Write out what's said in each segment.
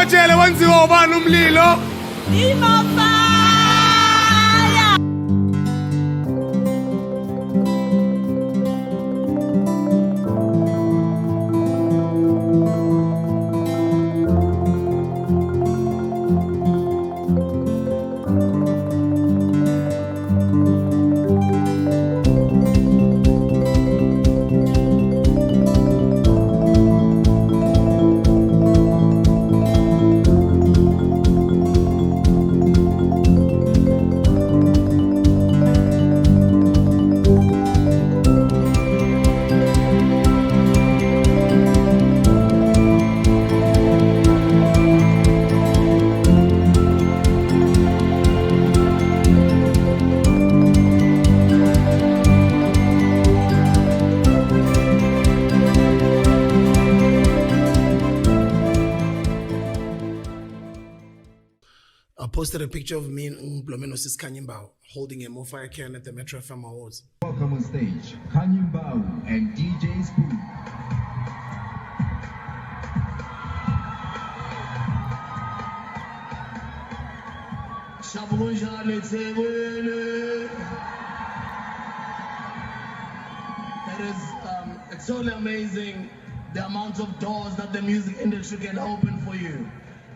Ubatshele wenziwa ubani umlilo. MoFaya. I posted a picture of me and Blomenosis Kanyimbao holding a MoFaya can at the Metro FM Awards. Welcome on stage, Kanyimbao and DJ Spoon. It's totally amazing the amount of doors that the music industry can open for you.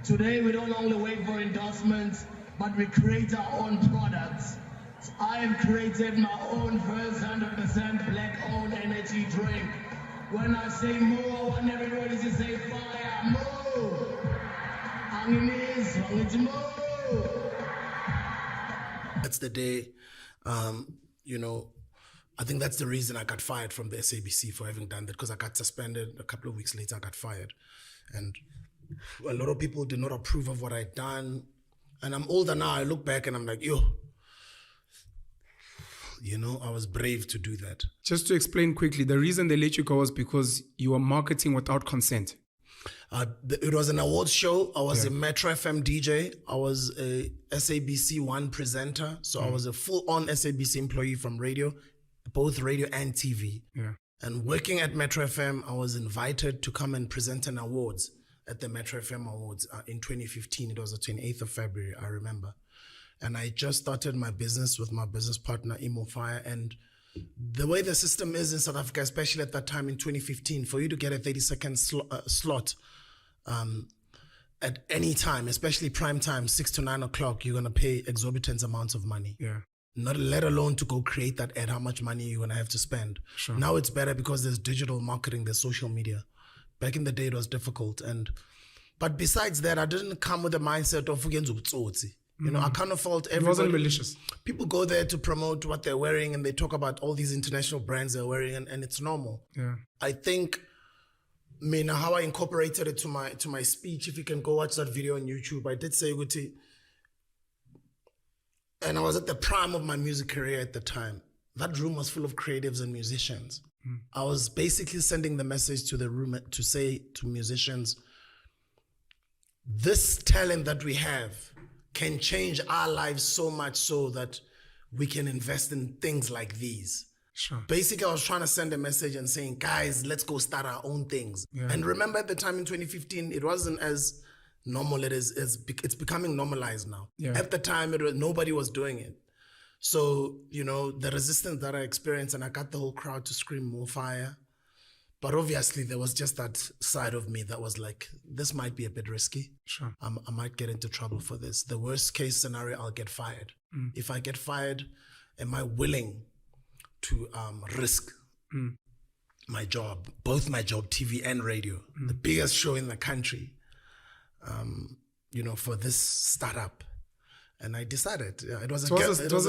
Today we don't only wait for endorsements, but we create our own products. So I have created my own first 100% black-owned energy drink. When I say Mo, I want everybody to say fire, Mo! It's Mo! That's the day, I think that's the reason I got fired from the SABC for having done that, because I got suspended. A couple of weeks later, I got fired. And a lot of people did not approve of what I'd done. And I'm older now, I look back and I'm like, I was brave to do that. Just to explain quickly, the reason they let you go was because you were marketing without consent. It was an awards show. I was a Metro FM DJ. I was a SABC 1 presenter. So I was a full-on SABC employee from radio, both radio and TV. Yeah. And working at Metro FM, I was invited to come and present an awards at the Metro FM Awards in 2015. It was the 28th of February, I remember. And I just started my business with my business partner, MoFaya. And the way the system is in South Africa, especially at that time in 2015, for you to get a 30-second slot at any time, especially prime time, 6 to 9 o'clock, you're going to pay exorbitant amounts of money. Yeah. Not let alone to go create that ad, how much money you're going to have to spend. Sure. Now it's better because there's digital marketing, there's social media. Back in the day, it was difficult. But besides that, I didn't come with a mindset of I kind of felt everybody. It wasn't malicious. People go there to promote what they're wearing and they talk about all these international brands they're wearing and it's normal. Yeah. I think, how I incorporated it to my speech, if you can go watch that video on YouTube, I did say, and I was at the prime of my music career at the time. That room was full of creatives and musicians. I was basically sending the message to the room to say to musicians, this talent that we have can change our lives so much so that we can invest in things like these. Sure. Basically, I was trying to send a message and saying, guys, let's go start our own things. Yeah. And remember at the time in 2015, it wasn't as normal. It's becoming normalized now. Yeah. At the time, nobody was doing it. So, the resistance that I experienced, and I got the whole crowd to scream MoFaya. But obviously, there was just that side of me that was like, this might be a bit risky. Sure. I might get into trouble for this. The worst case scenario, I'll get fired. If I get fired, am I willing to risk my job, both my job, TV and radio, the biggest show in the country, for this startup? And I decided it was a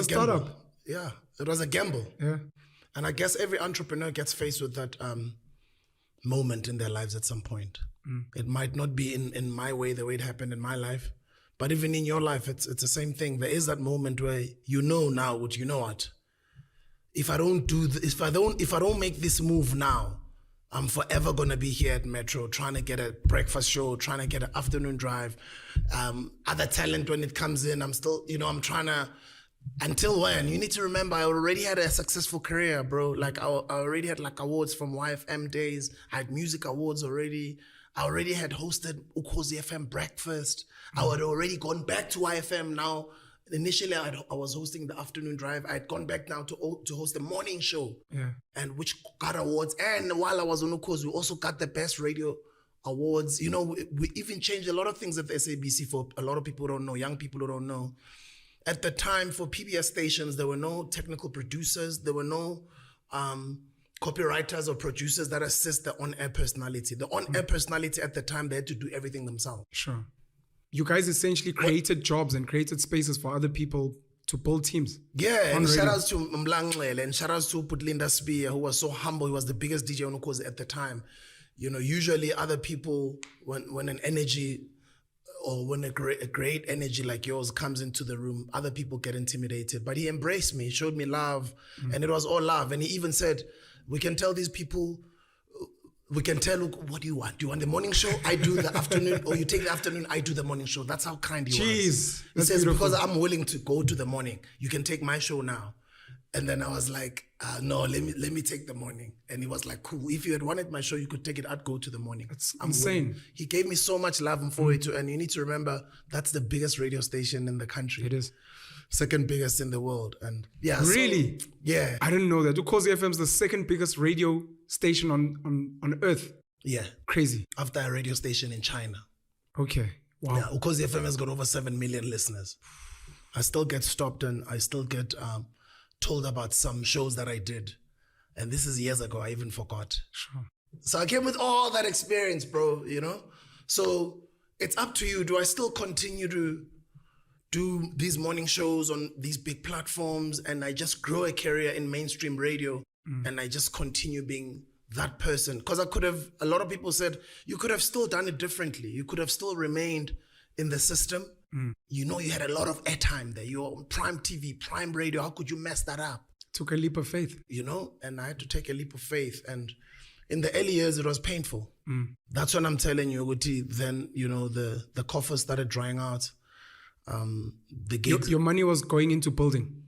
startup. Yeah, it was a gamble. Yeah. And I guess every entrepreneur gets faced with that moment in their lives at some point. It might not be in my way, the way it happened in my life, but even in your life, it's the same thing. There is that moment where now what if I don't make this move now, I'm forever gonna be here at Metro trying to get a breakfast show, trying to get an afternoon drive. Other talent when it comes in, I'm still, I'm trying to Until when? You need to remember, I already had a successful career, bro. Like I already had like awards from YFM days. I had music awards already. I already had hosted Ukhozi FM breakfast. I had already gone back to YFM now. Initially, I was hosting the afternoon drive. I had gone back now to host the morning show, and which got awards. And while I was on Ukhozi, we also got the best radio awards. You know, we even changed a lot of things at the SABC for a lot of people who don't know, young people who don't know. At the time, for PBS stations, there were no technical producers. There were no copywriters or producers that assist the on-air personality. The on-air personality at the time, they had to do everything themselves. Sure. You guys essentially created jobs and created spaces for other people to build teams. Yeah, and shout outs to Mlangele and shout outs to Putlinda Spear, who was so humble. He was the biggest DJ on Ukhozi at the time. You know, usually other people, when an energy or when a great energy like yours comes into the room, other people get intimidated. But he embraced me, showed me love, and it was all love. And he even said, we can tell these people, we can tell, what do you want? Do you want the morning show? I do the afternoon, or you take the afternoon, I do the morning show. That's how kind he was. He says, beautiful. Because I'm willing to go to the morning, you can take my show now. And then I was like, no, let me take the morning. And he was like, cool. If you had wanted my show, you could take it. I'd go to the morning. That's insane. Willing. He gave me so much love and forward to, and you need to remember, that's the biggest radio station in the country. It is. Second biggest in the world. And yeah. Really? So, yeah. I didn't know that. Ukhozi FM is the second biggest radio station on earth. Yeah. Crazy. After a radio station in China. Okay. Wow. Yeah, Ukhozi FM has got over 7 million listeners. I still get stopped and I still get told about some shows that I did. And this is years ago, I even forgot. Sure. So I came with all that experience, bro, you know? So it's up to you. Do I still continue to do these morning shows on these big platforms and I just grow a career in mainstream radio and I just continue being that person? Because a lot of people said, you could have still done it differently. You could have still remained in the system. You know, you had a lot of airtime there. You're on Prime TV, Prime Radio. How could you mess that up? Took a leap of faith. You know, and I had to take a leap of faith. And in the early years, it was painful. That's when I'm telling you, Uguti, then, you know, the coffers started drying out. The gigs. Your money was going into building.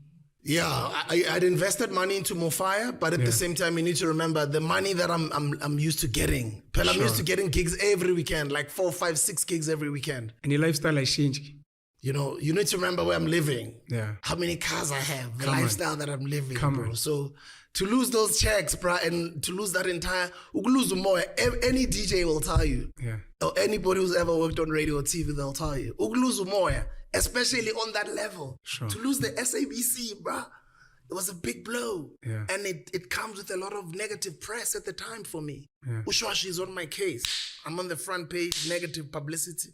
Yeah, I'd invested money into MoFaya, but at the same time, you need to remember the money that I'm used to getting. I'm used to getting gigs every weekend, like 4, 5, 6 gigs every weekend. And your lifestyle has changed. You know, you need to remember where I'm living. Yeah. How many cars I have, the lifestyle that I'm living, bro. So to lose those checks, bro, and to lose that entire, any DJ will tell you. Yeah. Or anybody who's ever worked on radio or TV, they'll tell you. Especially on that level. Sure. To lose the SABC, bro, it was a big blow. Yeah. And it comes with a lot of negative press at the time for me. Yeah. Ushwashi is on my case. I'm on the front page, negative publicity,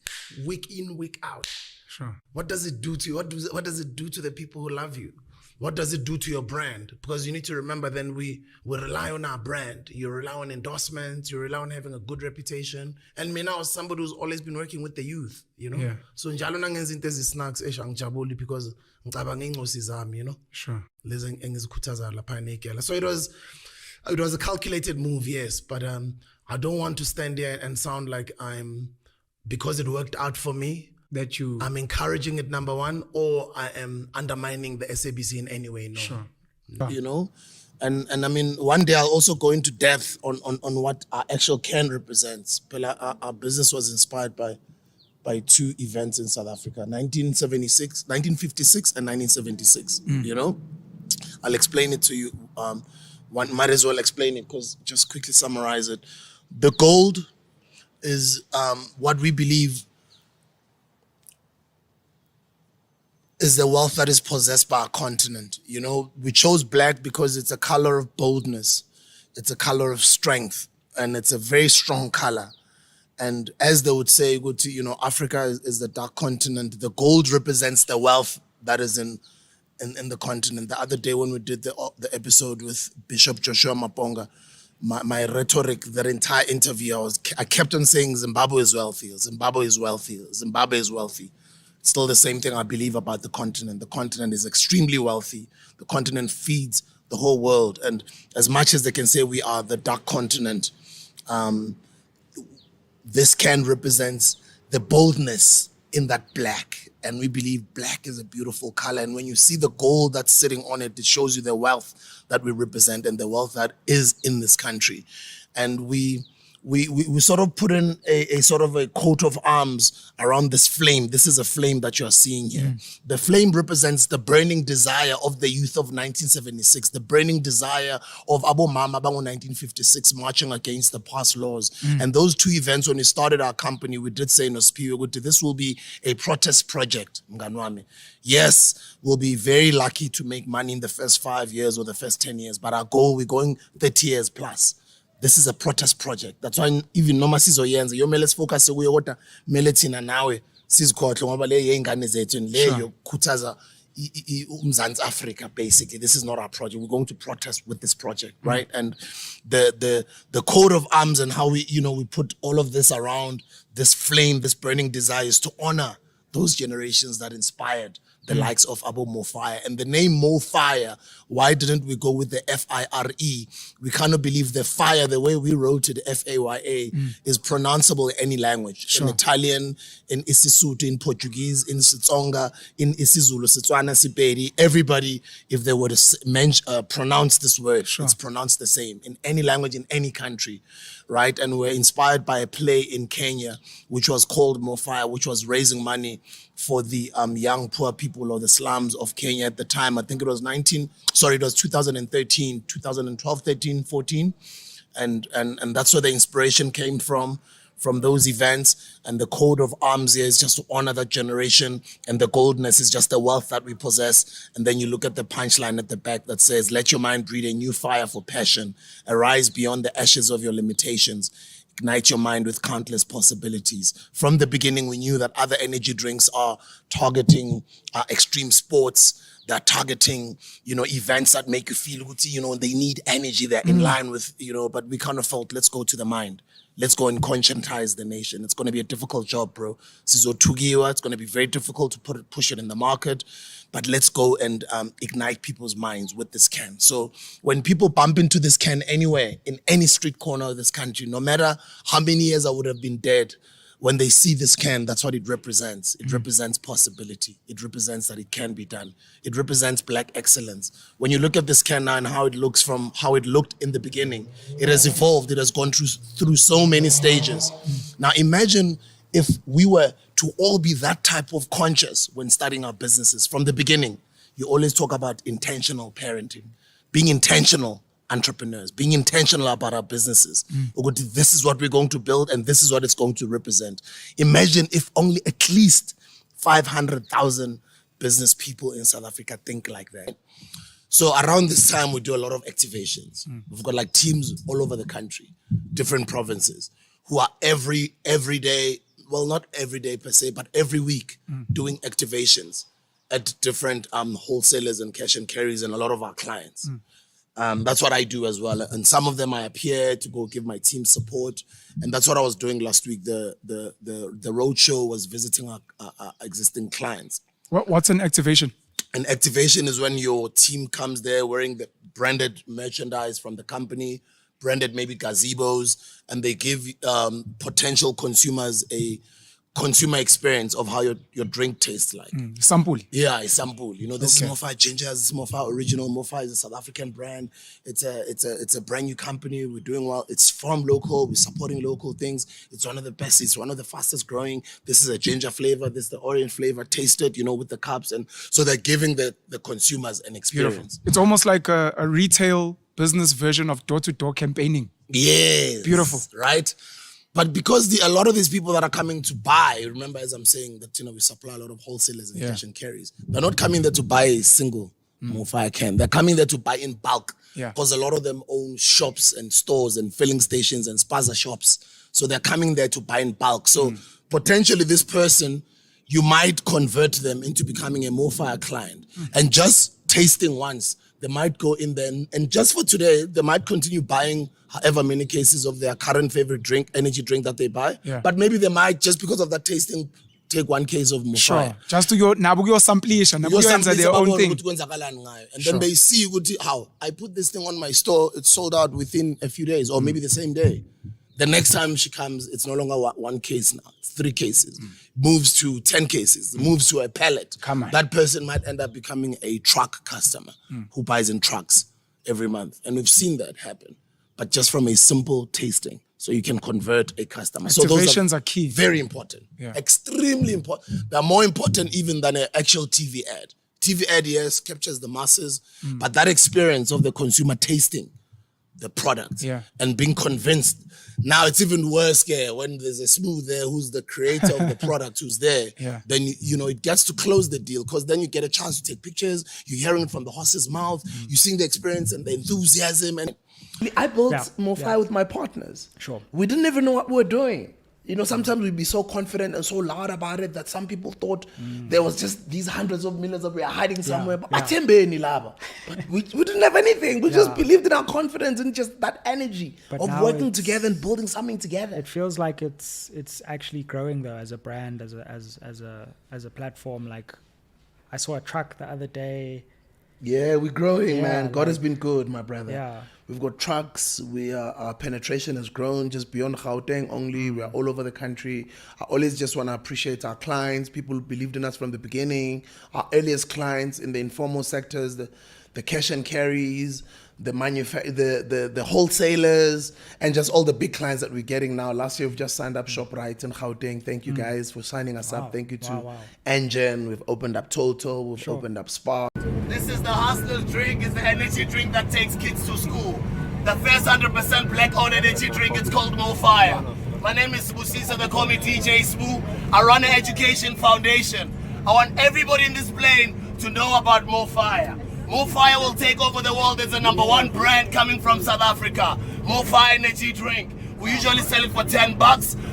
week in, week out. Sure. What does it do to you? What does it do to the people who love you? What does it do to your brand? Because you need to remember then we rely on our brand. You rely on endorsements. You rely on having a good reputation. And me now as somebody who's always been working with the youth, you know? Yeah. So njalo nangenza into ezisnacks angijabuli because ngicabanga ingcosi zami, you know? Sure. Lezi engizikhuthaza lapha nekela. So it was a calculated move, yes, but I don't want to stand there and sound like because it worked out for me, I'm encouraging it, number one, or I am undermining the SABC in any way. No. Sure. You know? And I mean, one day I'll also go into depth on what our actual can represents. Our business was inspired by 2 events in South Africa, 1956 and 1976, you know? I'll explain it to you. One might as well explain it because just quickly summarize it. The gold is what we believe is the wealth that is possessed by our continent. You know, we chose black because it's a color of boldness. It's a color of strength, and it's a very strong color. And as they would say, you know, Africa is the dark continent. The gold represents the wealth that is in the continent. The other day when we did the episode with Bishop Joshua Maponga, my rhetoric, that entire interview, I kept on saying Zimbabwe is wealthy, Zimbabwe is wealthy, Zimbabwe is wealthy. Still the same thing I believe about the continent. The continent is extremely wealthy. The continent feeds the whole world. And as much as they can say we are the dark continent, this can represent the boldness in that black. And we believe black is a beautiful color. And when you see the gold that's sitting on it, it shows you the wealth that we represent and the wealth that is in this country. And we sort of put in a sort of a coat of arms around this flame. This is a flame that you're seeing here. The flame represents the burning desire of the youth of 1976, the burning desire of Abo Mama Bango 1956 marching against the past laws. And those two events, when we started our company, we did say in Ospiwe, this will be a protest project. Yes, we'll be very lucky to make money in the first 5 years or the first 10 years, but our goal, we're going 30 years plus. This is a protest project. That's why even noma sizoyenza yo mele sifocus kuyo kodwa mele thina nawe sizikhohle ngoba le yengane zethu leyo khuthaza uMzansi Africa. Basically, this is not our project. We're going to protest with this project, right? And the coat of arms and how we put all of this around this flame, this burning desire, is to honor those generations that inspired the likes of Abu MoFaya. And the name MoFaya, why didn't we go with the F-I-R-E? We kind of believe the fire, the way we wrote it, F-A-Y-A, is pronounceable in any language. Sure. In Italian, in Isisutu, in Portuguese, in Sitsonga, in Isizulu, Setswana, Sipedi. Everybody, if they were to pronounce this word, sure, it's pronounced the same in any language, in any country, right? And we're inspired by a play in Kenya, which was called MoFaya, which was raising money for the young poor people or the slums of Kenya at the time. I think it was 2013, 2012, 13, 14. And that's where the inspiration came from those events. And the code of arms here is just to honor that generation. And the goldness is just the wealth that we possess. And then you look at the punchline at the back that says, let your mind breathe a new fire for passion. Arise beyond the ashes of your limitations. Ignite your mind with countless possibilities. From the beginning, we knew that other energy drinks are targeting extreme sports. They're targeting, events that make you feel good, they need energy. They're in line with, but we kind of felt, let's go to the mind. Let's go and conscientize the nation. It's going to be a difficult job, bro. It's going to be very difficult to push it in the market, but let's go and ignite people's minds with this can. So when people bump into this can anywhere, in any street corner of this country, no matter how many years I would have been dead, when they see this can, that's what it represents. It represents possibility. It represents that it can be done. It represents black excellence. When you look at this can now and how it looks from how it looked in the beginning, it has evolved. It has gone through so many stages. Now imagine if we were to all be that type of conscious when starting our businesses from the beginning. You always talk about intentional parenting, being intentional entrepreneurs, being intentional about our businesses. This is what we're going to build and this is what it's going to represent. Imagine if only at least 500,000 business people in South Africa think like that. So around this time, we do a lot of activations. We've got like teams all over the country, different provinces, who are every day, well, not every day per se, but every week doing activations at different wholesalers and cash and carries and a lot of our clients. That's what I do as well. And some of them I appear to go give my team support. And that's what I was doing last week. The roadshow was visiting our existing clients. What's an activation? An activation is when your team comes there wearing the branded merchandise from the company, branded maybe gazebos, and they give potential consumers a consumer experience of how your drink tastes like. Sample. Yeah, a sample. This is MoFaya Ginger, this is MoFaya Original. MoFaya is a South African brand. It's a brand new company. We're doing well. It's from local. We're supporting local things. It's one of the best. It's one of the fastest growing. This is a ginger flavor. This is the orange flavor. Taste it, with the cups. And so they're giving the consumers an experience. Beautiful. It's almost like a retail business version of door-to-door campaigning. Yes. Beautiful. Right? But because a lot of these people that are coming to buy, remember as I'm saying that we supply a lot of wholesalers and cash and carries. They're not coming there to buy a single MoFaya can. They're coming there to buy in bulk. Because a lot of them own shops and stores and filling stations and spaza shops. So they're coming there to buy in bulk. So potentially this person, you might convert them into becoming a MoFaya client. And just tasting once, they might go in there and just for today, they might continue buying however many cases of their current favorite drink, energy drink that they buy. But maybe they might, just because of that tasting, take one case of MoFaya. Sure. Just to your samplisha, their own thing. And then they see how I put this thing on my store, it's sold out within a few days or maybe the same day. The next time she comes, it's no longer one case now. It's 3 cases. Moves to 10 cases. Moves to a pallet. Come on. That person might end up becoming a truck customer who buys in trucks every month. And we've seen that happen. But just from a simple tasting. So you can convert a customer. So Activations are key. Very important. Yeah. Extremely important. They're more important even than an actual TV ad. TV ad, yes, captures the masses. But that experience of the consumer tasting the product and being convinced. Now it's even worse when there's a smooth there who's the creator of the product who's there. Then it gets to close the deal, because then you get a chance to take pictures. You're hearing it from the horse's mouth. You're seeing the experience and the enthusiasm. And I built MoFaya with my partners. Sure. We didn't even know what we were doing. Sometimes we'd be so confident and so loud about it that some people thought there was just these hundreds of millions that we are hiding somewhere. But we didn't have anything. We just believed in our confidence and just that energy of working together and building something together. It feels like it's actually growing though, as a brand, as a platform. Like I saw a truck the other day. Yeah, we're growing, man. God has been good, my brother. Yeah. We've got trucks. Our penetration has grown just beyond Gauteng only. We are all over the country. I always just want to appreciate our clients. People believed in us from the beginning. Our earliest clients in the informal sectors, the cash and carries, the wholesalers, and just all the big clients that we're getting now. Last year, we've just signed up ShopRite in Gauteng. Thank you guys for signing us up. Thank you to Engine. We've opened up Total. We've opened up Spa. This is the Hustler's drink. It's the energy drink that takes kids to school. The first 100% black-owned energy drink. It's called MoFaya. My name is Spusisa. They call me DJ Spoo. I run an education foundation. I want everybody in this plane to know about MoFaya. MoFaya will take over the world as the #1 brand coming from South Africa. MoFaya energy drink. We usually sell it for $10,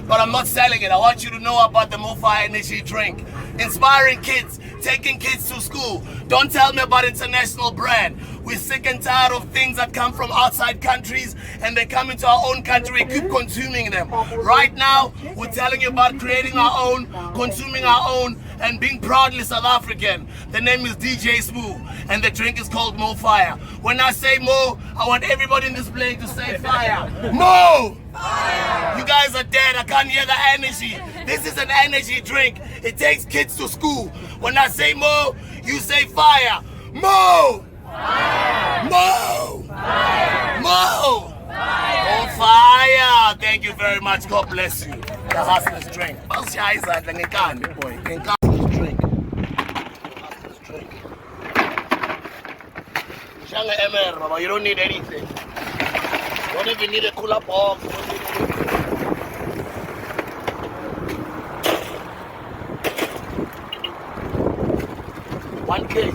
but I'm not selling it. I want you to know about the MoFaya energy drink. Inspiring kids, taking kids to school. Don't tell me about international brand. We're sick and tired of things that come from outside countries and they come into our own country. We keep consuming them. Right now, we're telling you about creating our own, consuming our own, and being proudly South African. The name is DJ Spoo, and the drink is called MoFaya. When I say Mo, I want everybody in this place to say fire. Mo! Fire! You guys are dead. I can't hear the energy. This is an energy drink. It takes kids to school. When I say Mo, you say fire. Mo! Fire! Mo! Fire! Mo! Fire! On fire! Thank you very much. God bless you. The Hustler's drink. Hustler's drink. Shanga MR, Baba. You don't need anything. You don't even need a cooler box. You don't need anything. One case.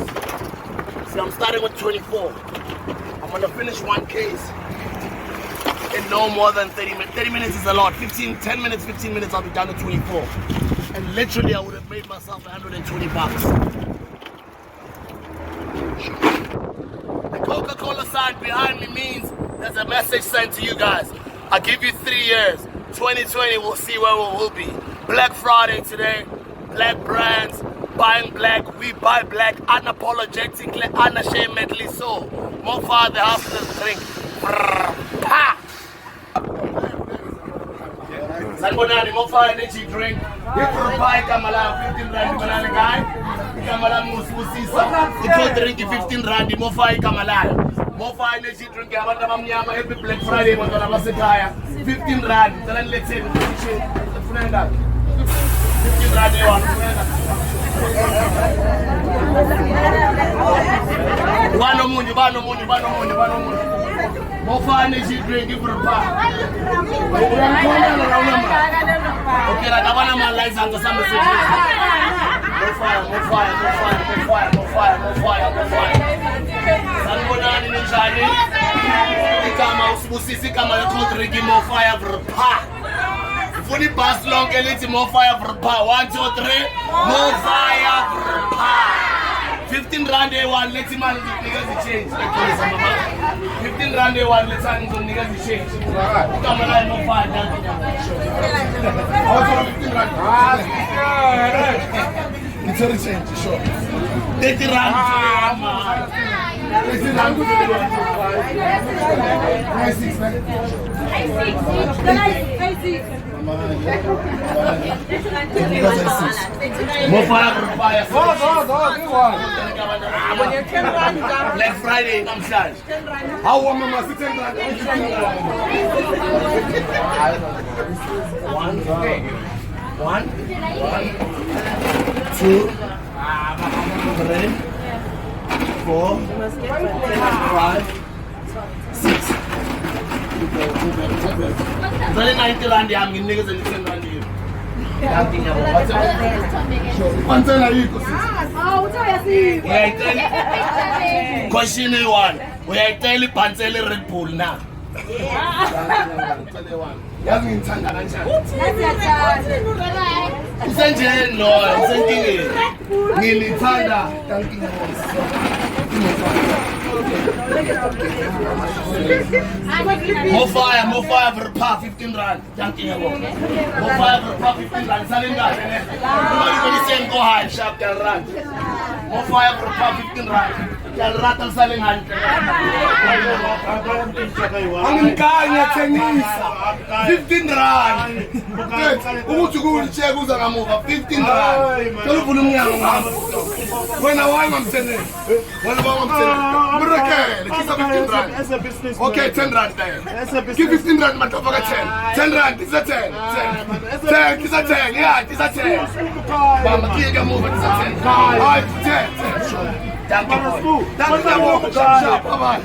See, I'm starting with 24. I'm gonna finish one case in no more than 30 minutes. 30 minutes is a lot. 10 minutes, 15 minutes, I'll be done at 24. And literally, I would have made myself $120. The Coca-Cola sign behind me means there's a message sent to you guys. I'll give you 3 years. 2020, we'll see where we will be. Black Friday today. Black brands. Buying black, we buy black unapologetically, unashamedly so. MoFaya the Hustler's drink. Pa! Sanbonani, MoFaya energy drink. You can buy Kamala 15 rand, Kamala guy. Kamala Musisa. You can drink 15 rand, MoFaya Kamala. MoFaya energy drink. Abanda mamnyama every Black Friday, Mandala Masekaya. 15 rand. Then let's say, 15 rand. Bano munyu. MoFaya energy drink for a pack. Okay, like I want my lights on the summer city. MoFaya. Sanbonani ninjani. Ikama usibusisi kama yakho drink MoFaya for a pack. Funny pass long elite MoFaya for a pack. 1, 2, 3. MoFaya for a pack. 15 rand a one, let's him and niggas change. 15 rand a one, let's him and niggas change. Come on, I'm on fire. Also 15 rand. It's a change, sure. 30 rand. MoFaya. Black Friday, namhlanje. How mama sitting there? One, two, 3, 4, 5, 6. Very 90 rand, I'm going to get 10 rand. Question one. We are telling Pansel Red Bull now. MoFaya for pa 15 rand. MoFaya for pa 15 rand. Selling that. Everybody saying go high, sharp, tell rand. MoFaya for pa 15 rand. Tell rand and selling hand. I'm kaya tenisa. 15 rand. Ukuthi kucheck uzangamuva 15 rand. Tolufuna umnyango ngami. Wena wanga mthene. Wena wanga mthene. Murekele, kisa 15 rand. As a business. Okay, 10 rand there. As a business. Give 15 rand matofaka 10. 10 rand, is a 10. 10, is a 10. Yeah, is a 10. Mama, kiga move, is a 10. All right, 10. Thank you. Thank you. Sharp, sharp. Bye-bye.